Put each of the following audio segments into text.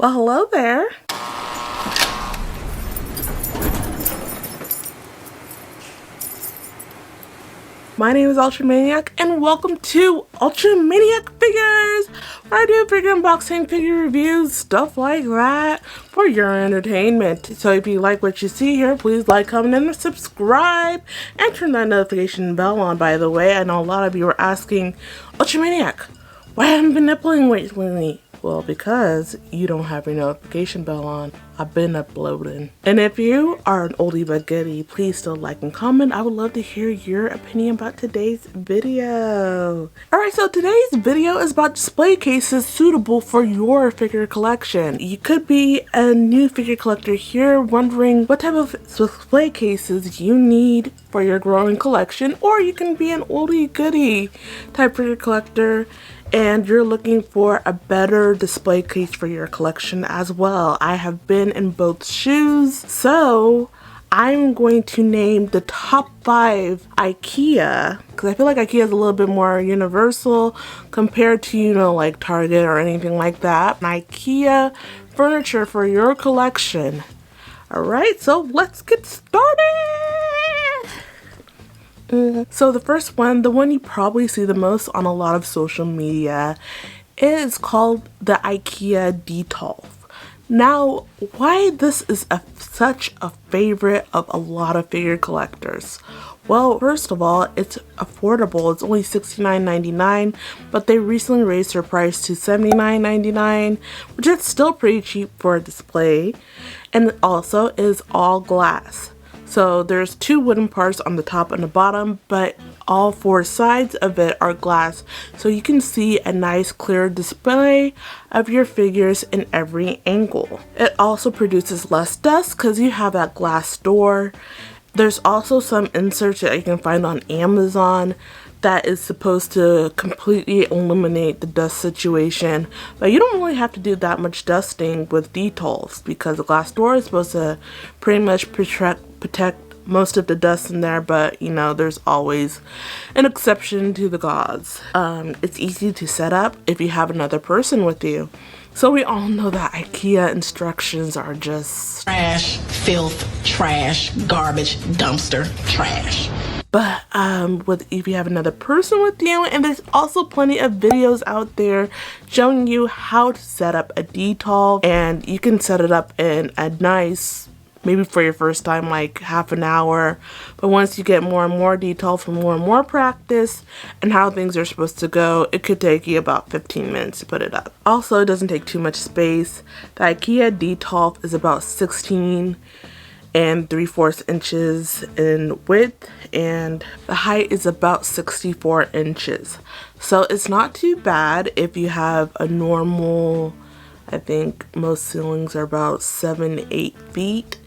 Well, hello there. My name is Ultramaniac and welcome to Ultramaniac Figures, where I do figure unboxing, figure reviews, stuff like that for your entertainment. So if you like what you see here, please like, comment, and subscribe, and turn that notification bell on. By the way, I know a lot of you are asking, Ultramaniac, why haven't I been uploading lately? Well, because you don't have your notification bell on. I've been uploading. And if you are an oldie but goodie, please still like and comment. I would love to hear your opinion about today's video. Alright, so today's video is about display cases suitable for your figure collection. You could be a new figure collector here wondering what type of display cases you need for your growing collection, or you can be an oldie goodie type figure collector and you're looking for a better display case for your collection as well. I have been in both shoes, so I'm going to name the top 5 Ikea, because I feel like Ikea is a little bit more universal compared to, you know, like Target or anything like that. Ikea furniture for your collection. Alright, so let's get started! So the first one, the one you probably see the most on a lot of social media, is called the Ikea Details. Now, why this is such a favorite of a lot of figure collectors? Well, first of all, it's affordable. It's only $69.99, but they recently raised their price to $79.99, which is still pretty cheap for a display, and it also is all glass. So there's 2 wooden parts on the top and the bottom, but all 4 sides of it are glass, so you can see a nice clear display of your figures in every angle. It also produces less dust because you have that glass door. There's also some inserts that you can find on Amazon that is supposed to completely eliminate the dust situation, but you don't really have to do that much dusting with details because the glass door is supposed to pretty much protect most of the dust in there, but you know, there's always an exception to the gods. It's easy to set up if you have another person with you. So we all know that IKEA instructions are just trash, filth, trash, garbage, dumpster, trash. But if you have another person with you, and there's also plenty of videos out there showing you how to set up a detail, and you can set it up in a nice, maybe for your first time, like half an hour, but once you get more and more detail from more and more practice and how things are supposed to go, it could take you about 15 minutes to put it up. Also, it doesn't take too much space. The IKEA detail is about 16 3/4 inches in width, and the height is about 64 inches. So it's not too bad if you have a normal, I think most ceilings are about 7-8 feet.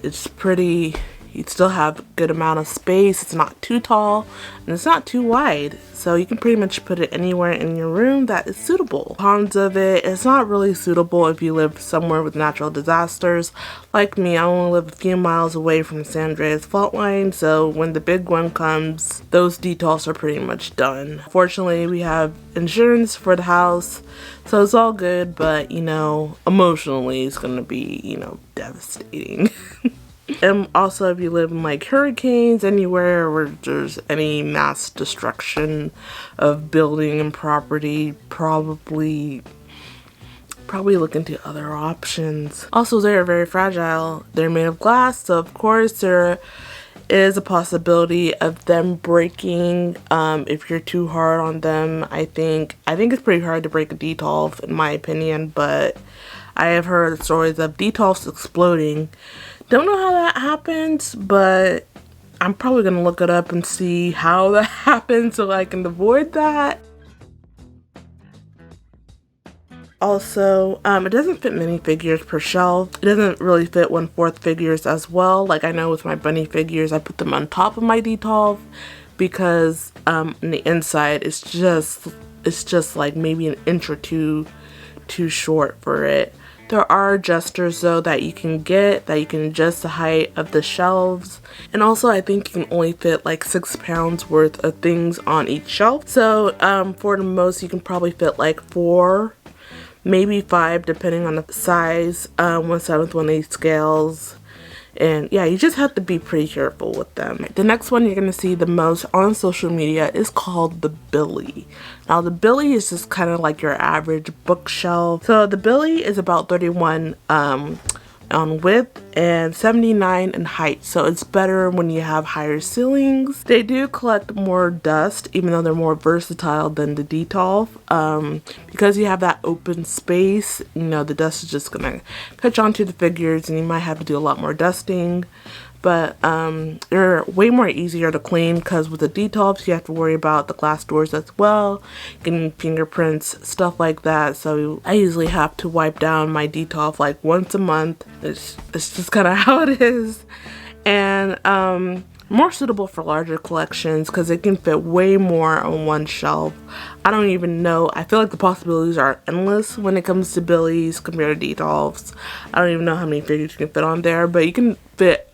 It's pretty, you still have a good amount of space. It's not too tall and it's not too wide, so you can pretty much put it anywhere in your room that is suitable. Cons of it, it's not really suitable if you live somewhere with natural disasters. Like me, I only live a few miles away from the San Andreas fault line, so when the big one comes, those details are pretty much done. Fortunately, we have insurance for the house, so it's all good, but you know, emotionally it's gonna be, you know, devastating. And also, if you live in like hurricanes, anywhere where there's any mass destruction of building and property, probably look into other options. Also, they're very fragile. They're made of glass, so of course there is a possibility of them breaking if you're too hard on them. I think it's pretty hard to break a detail, in my opinion, but I have heard stories of details exploding. Don't know how that happens, but I'm probably gonna look it up and see how that happens so I can avoid that. Also, it doesn't fit many figures per shelf. It doesn't really fit 1/4 figures as well. Like I know with my bunny figures, I put them on top of my detail because on the inside it's just like maybe an inch or two too short for it. There are adjusters though that you can get, that you can adjust the height of the shelves, and also I think you can only fit like 6 pounds worth of things on each shelf. So for the most you can probably fit like 4 maybe 5 depending on the size, 1/7, 1/8 scales. And yeah, you just have to be pretty careful with them. The next one you're going to see the most on social media is called the Billy. Now the Billy is just kind of like your average bookshelf. So the Billy is about 31 on width and 79 in height, so it's better when you have higher ceilings. They do collect more dust, even though they're more versatile than the Detolf. Because you have that open space, you know, the dust is just gonna catch onto the figures and you might have to do a lot more dusting. But they're way more easier to clean because with the Detolfs you have to worry about the glass doors as well, getting fingerprints, stuff like that. So I usually have to wipe down my Detolf like once a month. It's just kind of how it is. And more suitable for larger collections because it can fit way more on one shelf. I don't even know. I feel like the possibilities are endless when it comes to Billies compared to Detolfs. I don't even know how many figures you can fit on there, but you can fit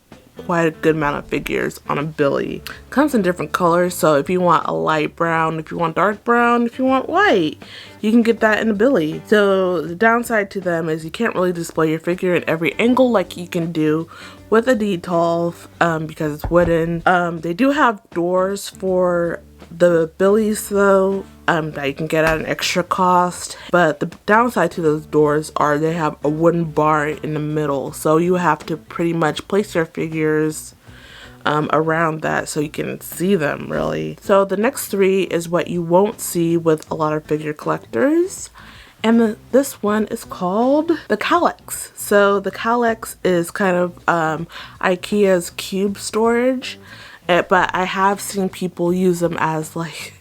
quite a good amount of figures on a Billy. Comes in different colors, so if you want a light brown, if you want dark brown, if you want white, you can get that in a Billy. So the downside to them is you can't really display your figure in every angle like you can do with a Detolf because it's wooden. They do have doors for the Billies though, that you can get at an extra cost, but the downside to those doors are they have a wooden bar in the middle, so you have to pretty much place your figures around that so you can see them really. So the next 3 is what you won't see with a lot of figure collectors, and this one is called the Calyx. So the Calyx is kind of Ikea's cube storage, but I have seen people use them as like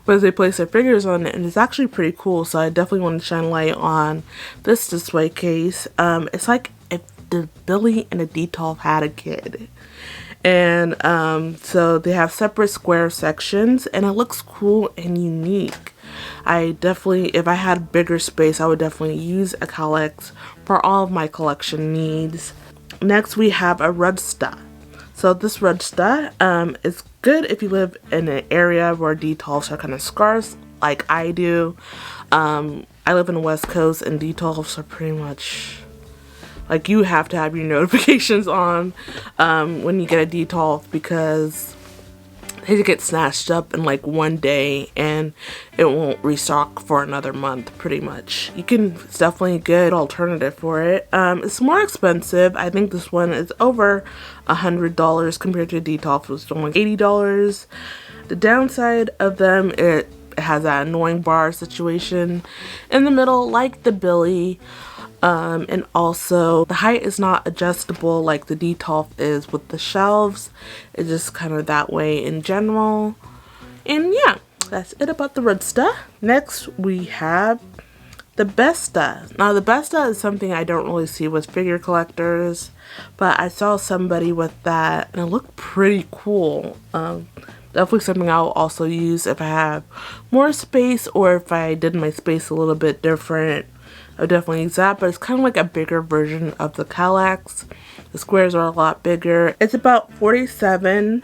where they place their figures on it, and it's actually pretty cool. So I definitely want to shine light on this display case. It's like if the Billy and the Detolf had a kid. And so they have separate square sections and it looks cool and unique. I definitely, if I had bigger space, I would definitely use a Calyx for all of my collection needs. Next we have a Rudsta. So this Rudsta is good if you live in an area where Detolfs are kind of scarce, like I do. I live in the West Coast and Detolfs are pretty much like you have to have your notifications on when you get a Detolf because they get snatched up in like one day and it won't restock for another month pretty much. It's definitely a good alternative for it. It's more expensive. I think this one is over $100 compared to Detolf, which was only $80. The downside of them, it has that annoying bar situation in the middle like the Billy. And also the height is not adjustable like the Detolf is with the shelves. It's just kind of that way in general. And yeah, that's it about the Rudsta. Next we have the Besta. Now the Besta is something I don't really see with figure collectors, but I saw somebody with that and it looked pretty cool. Definitely something I'll also use if I have more space or if I did my space a little bit different. I would definitely use that, but it's kind of like a bigger version of the Calyx. The squares are a lot bigger. It's about 47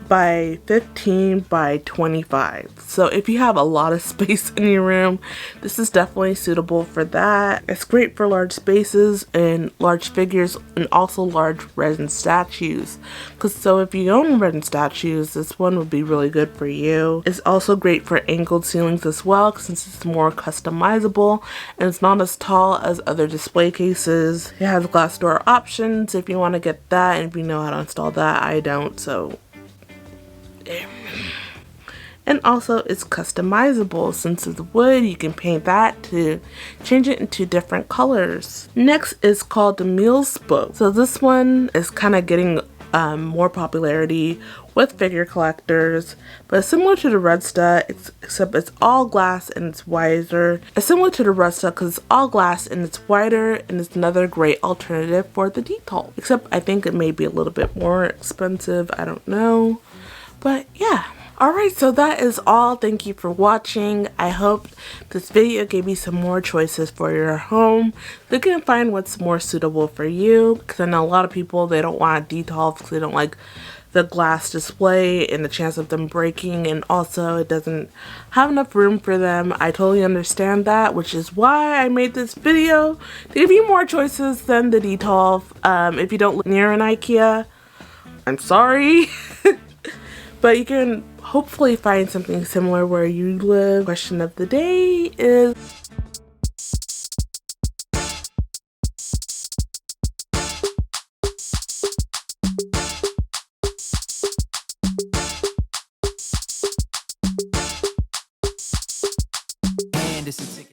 by 15 by 25. So if you have a lot of space in your room, this is definitely suitable for that. It's great for large spaces and large figures and also large resin statues. So if you own resin statues, this one would be really good for you. It's also great for angled ceilings as well since it's more customizable and it's not as tall as other display cases. It has glass door options if you want to get that, and if you know how to install that, I don't, so and also it's customizable since it's wood. You can paint that to change it into different colors. Next is called the Meals Book. So this one is kind of getting more popularity with figure collectors, but it's similar to the Rudsta, except it's all glass and it's wider. It's similar to the Rudsta because it's all glass and it's wider, and it's another great alternative for the Detolf, except I think it may be a little bit more expensive. I don't know. But yeah. Alright, so that is all. Thank you for watching. I hope this video gave you some more choices for your home. Look and find what's more suitable for you, because I know a lot of people, they don't want Detolf because they don't like the glass display and the chance of them breaking, and also it doesn't have enough room for them. I totally understand that, which is why I made this video to give you more choices than the detail. If you don't live near an Ikea, I'm sorry. But you can hopefully find something similar where you live. Question of the day is, And it's a ticket.